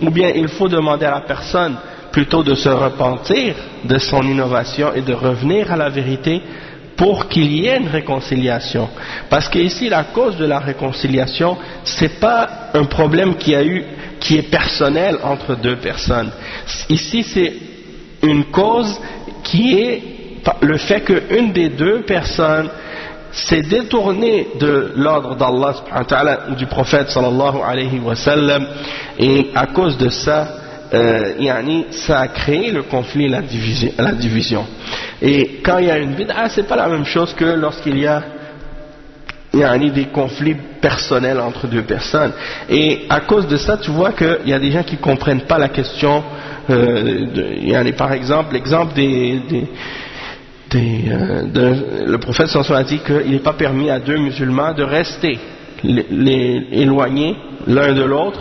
ou bien il faut demander à la personne plutôt de se repentir de son innovation et de revenir à la vérité pour qu'il y ait une réconciliation. Parce que ici la cause de la réconciliation, c'est pas un problème qui est personnel entre deux personnes. Ici c'est une cause qui est le fait qu'une des deux personnes s'est détournée de l'ordre d'Allah subhanahu wa ta'ala ou du prophète sallallahu alayhi wa sallam, et à cause de ça ça a créé le conflit et la division. Et quand il y a une bid'a, c'est pas la même chose que lorsqu'il y a des conflits personnels entre deux personnes. Et à cause de ça, tu vois qu'il y a des gens qui comprennent pas la question. Par exemple, l'exemple le prophète sallallahu alayhi wa sallam a dit qu'il n'est pas permis à deux musulmans de rester éloignés l'un de l'autre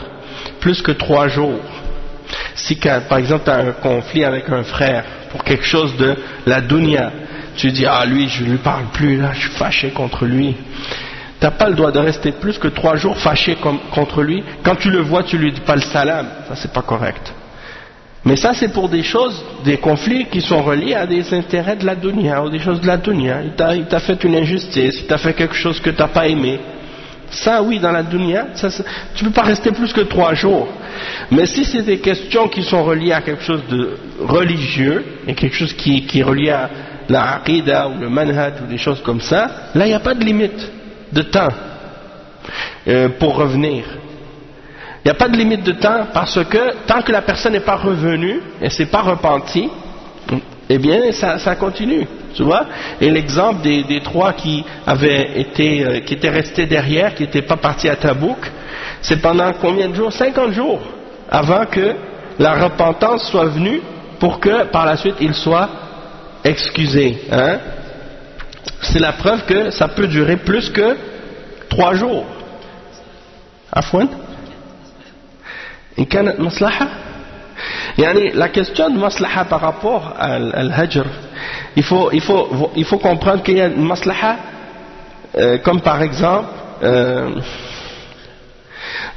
plus que 3 jours. Si par exemple tu as un conflit avec un frère pour quelque chose de la dunya, tu dis lui je lui parle plus, là je suis fâché contre lui, tu n'as pas le droit de rester plus que 3 jours fâché contre lui. Quand tu le vois tu lui dis pas le salam, ça c'est pas correct. Mais ça c'est pour des choses, des conflits qui sont reliés à des intérêts de la dunya ou des choses de la dunya. Il t'a fait une injustice, il t'a fait quelque chose que tu n'as pas aimé. Ça oui, dans la dunya, tu ne peux pas rester plus que 3 jours. Mais si c'est des questions qui sont reliées à quelque chose de religieux, et quelque chose qui est relié à la aqida ou le manhaj ou des choses comme ça, là il n'y a pas de limite de temps pour revenir. Il n'y a pas de limite de temps, parce que tant que la personne n'est pas revenue et ne s'est pas repentie, eh bien ça continue, tu vois. Et l'exemple des 3 qui étaient restés derrière, qui n'étaient pas partis à Tabouk, c'est pendant combien de jours? 50 jours avant que la repentance soit venue, pour que par la suite ils soient excusés. C'est la preuve que ça peut durer plus que 3 jours. Afwan? La question de maslaha par rapport à al-hajr, il faut comprendre qu'il y a une maslaha, comme par exemple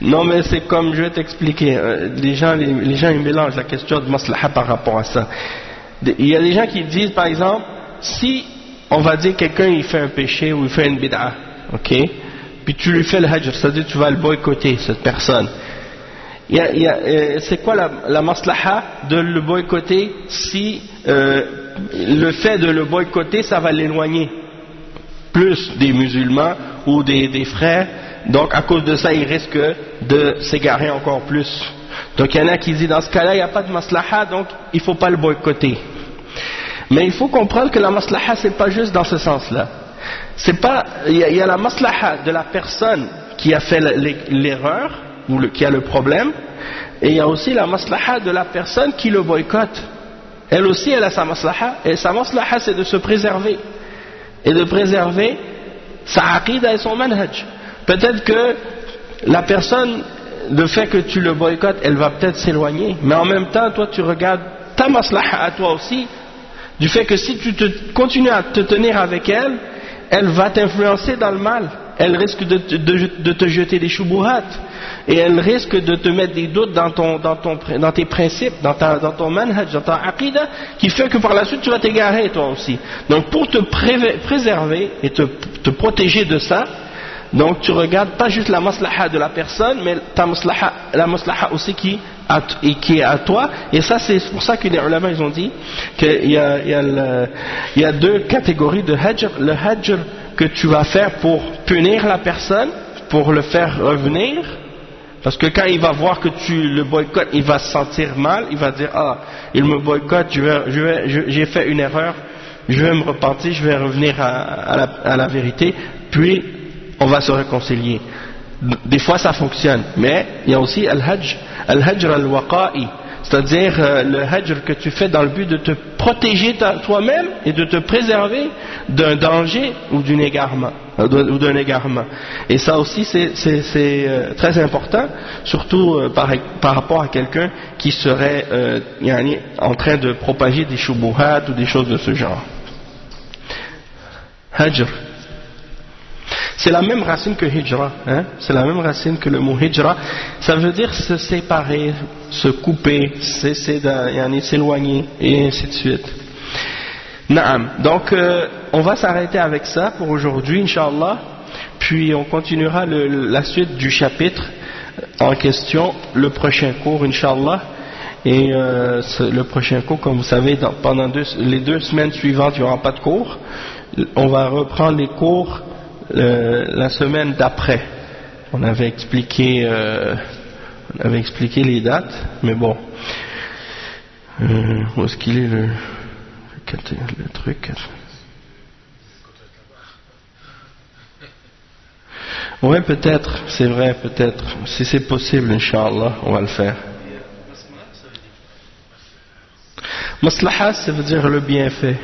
non mais c'est comme je vais t'expliquer, les gens ils mélangent la question de maslaha par rapport à ça. Il y a des gens qui disent par exemple, si on va dire quelqu'un il fait un péché ou il fait une bid'a, ok, puis tu lui fais le hajr, c'est-à-dire tu vas le boycotter cette personne. C'est quoi la maslaha de le boycotter si le fait de le boycotter ça va l'éloigner plus des musulmans ou des frères donc à cause de ça il risque de s'égarer encore plus. Donc il y en a qui disent dans ce cas-là il n'y a pas de maslaha, donc il ne faut pas le boycotter. Mais il faut comprendre que la maslaha c'est pas juste dans ce sens-là. C'est pas, il y a la maslaha de la personne qui a fait l'erreur ou qui a le problème, et il y a aussi la maslaha de la personne qui le boycotte. Elle aussi elle a sa maslaha, et sa maslaha c'est de se préserver et de préserver sa aqida et son manhaj. Peut-être que la personne, le fait que tu le boycottes, elle va peut-être s'éloigner, mais en même temps toi tu regardes ta maslaha à toi aussi, du fait que si tu continues à te tenir avec elle, elle va t'influencer dans le mal, elle risque de te jeter des shubuhat, et elle risque de te mettre des doutes dans tes principes, dans ton manhaj, dans ta aqida, qui fait que par la suite tu vas t'égarer toi aussi. Donc pour te préserver et te protéger de ça, donc tu regardes pas juste la maslaha de la personne, mais la maslaha aussi qui est à toi. Et ça c'est pour ça que les ulama ils ont dit qu'il y a deux catégories de hajr. Le hajr que tu vas faire pour punir la personne, pour le faire revenir, parce que quand il va voir que tu le boycottes, il va se sentir mal, il va dire ah il me boycotte, j'ai fait une erreur, je vais me repentir, je vais revenir à la vérité, puis on va se réconcilier. Des fois ça fonctionne, mais il y a aussi al-hajr al-waqa'i, c'est-à-dire le hajr que tu fais dans le but de te protéger toi-même et de te préserver d'un danger ou d'un égarement. Et ça aussi c'est très important, surtout par rapport à quelqu'un qui serait en train de propager des shubuhat ou des choses de ce genre. Hajr, c'est la même racine que hijra, hein? C'est la même racine que le mot hijra. Ça veut dire se séparer, se couper, s'éloigner et ainsi de suite. Naam. Donc on va s'arrêter avec ça pour aujourd'hui, Inch'Allah. Puis on continuera la suite du chapitre en question le prochain cours, Inch'Allah. Et le prochain cours, comme vous savez, pendant les 2 semaines suivantes, il n'y aura pas de cours. On va reprendre les cours la semaine d'après. On avait expliqué les dates, mais bon, où est-ce qu'il est le truc? Ouais, peut-être, c'est vrai, peut-être. Si c'est possible, Inch'Allah, on va le faire. Maslaha, ça veut dire le bienfait.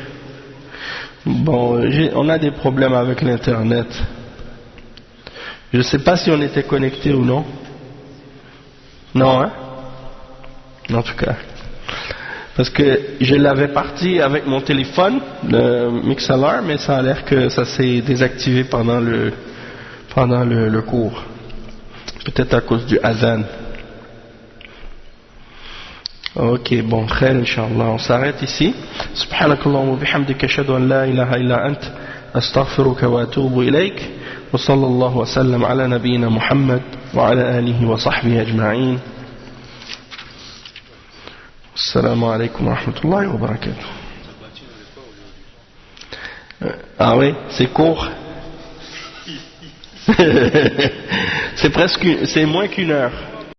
Bon, on a des problèmes avec l'internet. Je ne sais pas si on était connecté ou non. Non, hein? En tout cas. Parce que je l'avais parti avec mon téléphone, le Mixlr, mais ça a l'air que ça s'est désactivé pendant le cours. Peut-être à cause du adhan. Ok, bon, khair, Inch'Allah. On s'arrête ici. Subhanakallahu wa bihamdika ashhadu an la ilaha illa ant astaghfiruka wa atubu ilayk. Wa sallallahu wa sallam ala nabiyyina Muhammad wa ala alihi wa sahbihi ajma'in. Assalamu alaikum wa rahmatullahi wa barakatuh. Ah oui, c'est court. C'est moins qu'1 heure.